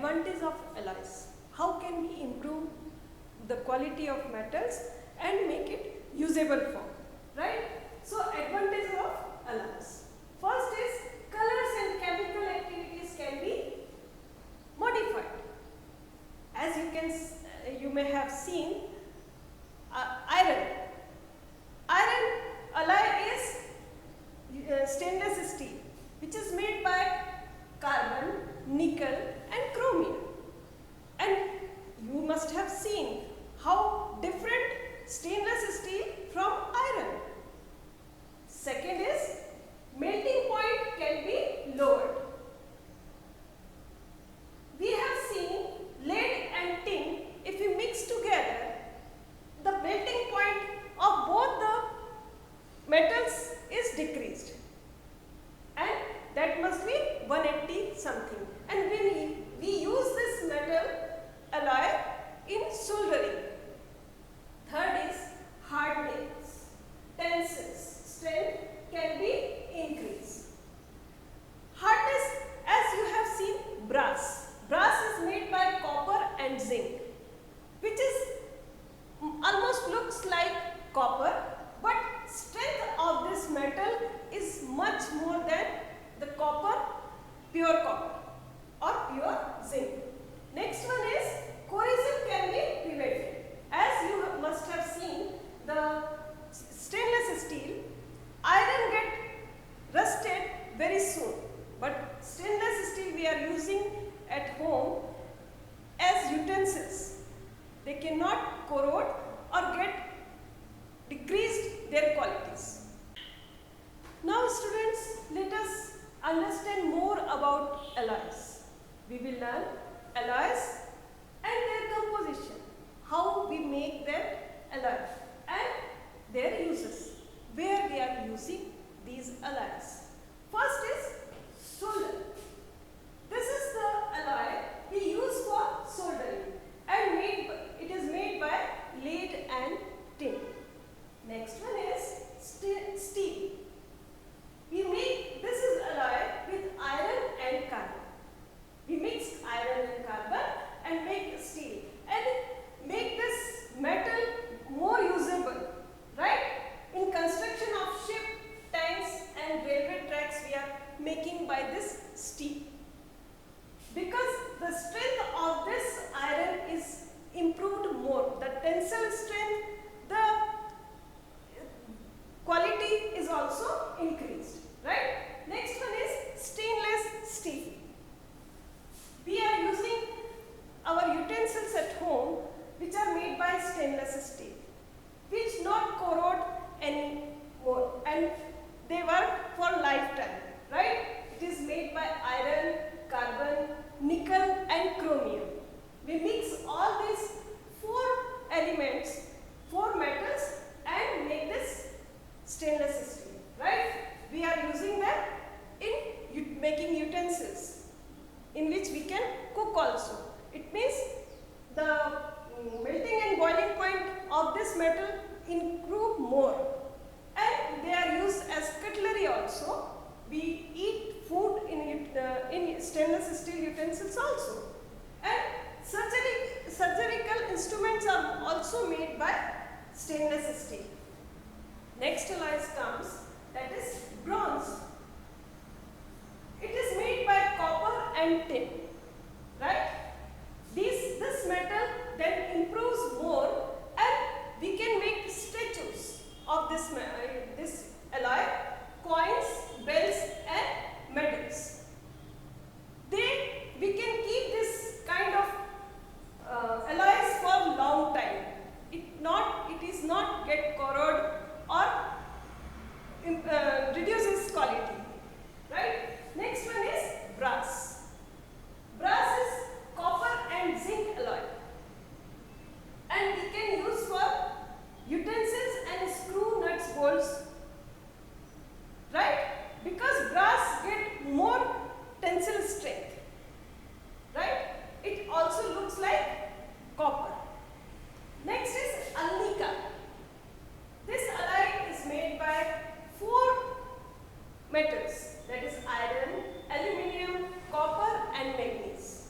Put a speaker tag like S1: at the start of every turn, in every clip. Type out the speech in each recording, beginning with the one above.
S1: advantage of alloys. How can we improve the quality of metals and make it usable form, right? So advantage of alloys. First is colors and chemical activities can be modified. As you may have seen, iron alloy is stainless steel, which is made by carbon, nickel and chromium. And you must have seen how different stainless steel from iron. Second is melting point can be lowered. We have seen lead and tin, if we mix together, the melting point of both the metals is decreased, and that must be 180 something. And we use this metal alloy in soldering. Third is hardness, tensors, strength can be increased. Hardness, as you have seen, brass. Brass is made by copper and zinc, which is almost looks like copper, but strength of this metal is much more than the copper, pure copper or pure zinc. Next one is corrosion can be prevented. As you must have seen, the stainless steel, iron get rusted very soon, but stainless steel we are using at home as utensils. They cannot corrode or get decreased their qualities. Now students, let us understand more about alloys. We will learn alloys and their composition, how we make them alloy and their uses, where we are using these alloys. First is solder. This is the alloy we use for soldering, and it is made by lead and tin. Next one is steel. This is alloy with iron and carbon. We mix iron and carbon and make steel and make this metal more usable, right? In construction of ship, tanks and railway tracks we are making by this steel. Because the strength of this iron is improved more, the tensile strength, the quality is also increased, right? Next one is stainless steel. We are using our utensils at home which are made by stainless steel, which not corrode anymore, and they work for lifetime, right? It is made by iron, carbon, nickel and chromium. We mix all these four elements, four metals and make this stainless steel, right? We are using that in making utensils in which we can cook also. It means the melting and boiling point of this metal improve more, and they are used as cutlery also. We eat food in stainless steel utensils also, and surgical instruments are also made by stainless steel. Next alloys comes, that is bronze. It is made by copper and tin, right? This metal then improves more, and we can make statues of this alloy, coins, bells and medals. We can keep this kind of alloys for long time. It is not get corrode or reduces quality, right? Next one is brass. Brass is copper and zinc alloy, and we can use for utensils and screw nuts bolts, right? Because brass get more tensile strength, right? It also looks like copper. Next is alnica. This alloy is made by four metals, that is iron, aluminium, copper and manganese.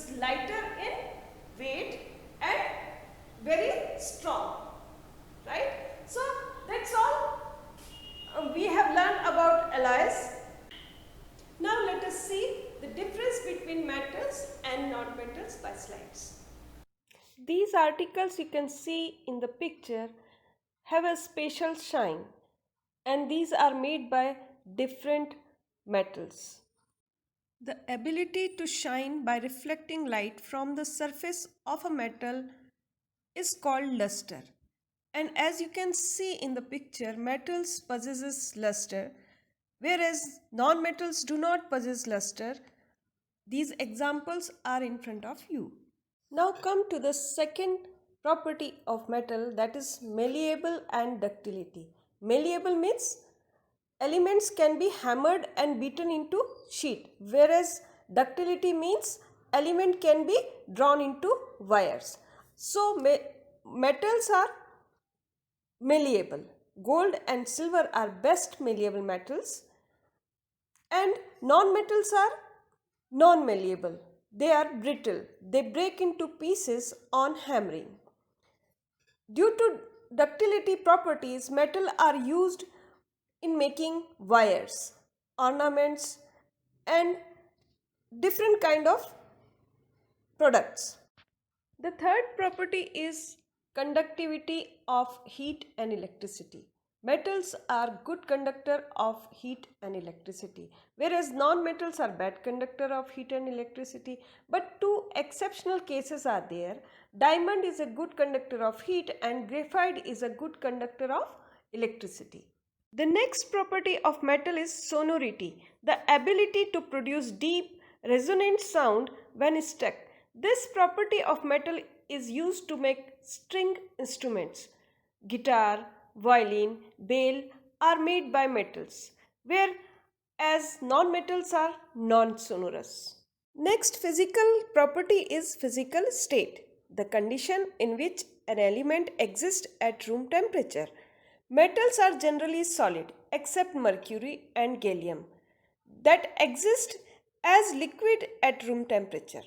S1: is lighter in weight and very strong, right? So that's all we have learned about alloys. Now let us see the difference between metals and non-metals by slides. These articles you can see in the picture have a special shine, and these are made by different metals. The ability to shine by reflecting light from the surface of a metal is called luster. And as you can see in the picture, metals possesses luster, whereas non-metals do not possess luster. These examples are in front of you. Now come to the second property of metal, that is malleable and ductility. Malleable means elements can be hammered and beaten into sheet, whereas ductility means element can be drawn into wires. So metals are malleable. Gold and silver are best malleable metals, and non-metals are non-malleable. They are brittle. They break into pieces on hammering. Due to ductility properties, metal are used in making wires, ornaments, and different kind of products. The third property is conductivity of heat and electricity. Metals are good conductor of heat and electricity, whereas non-metals are bad conductor of heat and electricity. But two exceptional cases are there. Diamond is a good conductor of heat and graphite is a good conductor of electricity. The next property of metal is sonority, the ability to produce deep, resonant sound when struck. This property of metal is used to make string instruments. Guitar, violin, bell are made by metals, whereas non-metals are non-sonorous. Next physical property is physical state, the condition in which an element exists at room temperature. Metals are generally solid except mercury and gallium that exist as liquid at room temperature,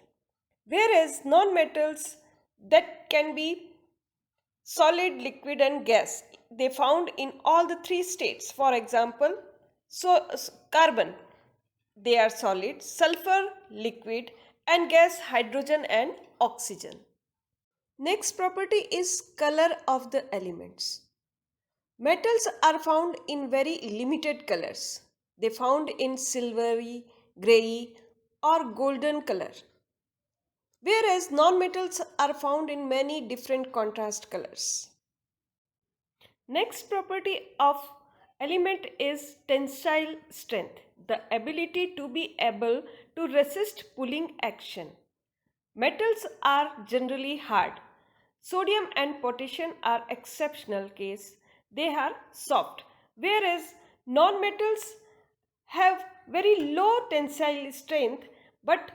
S1: whereas non-metals that can be solid, liquid and gas, they found in all the three states. For example, carbon, they are solid, sulfur liquid, and gas hydrogen and oxygen. Next property is color of the elements. Metals are found in very limited colors. They found in silvery, grey or golden color, whereas non-metals are found in many different contrast colors. Next property of element is tensile strength, the ability to be able to resist pulling action. Metals are generally hard. Sodium and potassium are exceptional case. They are soft, whereas non-metals have very low tensile strength, but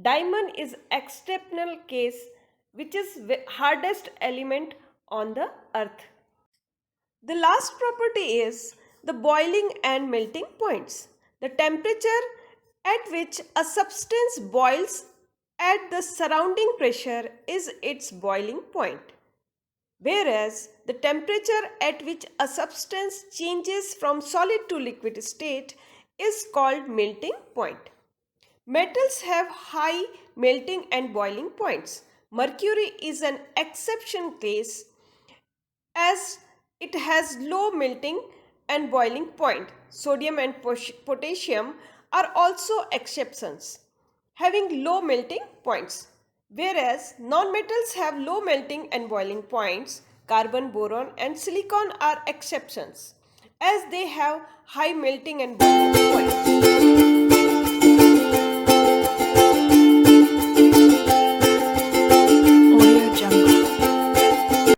S1: diamond is exceptional case, which is hardest element on the earth. The last property is the boiling and melting points. The temperature at which a substance boils at the surrounding pressure is its boiling point, whereas the temperature at which a substance changes from solid to liquid state is called melting point. Metals have high melting and boiling points. Mercury is an exception case as it has low melting and boiling point. Sodium and potassium are also exceptions, having low melting points, whereas non-metals have low melting and boiling points. Carbon, boron and silicon are exceptions as they have high melting and boiling points.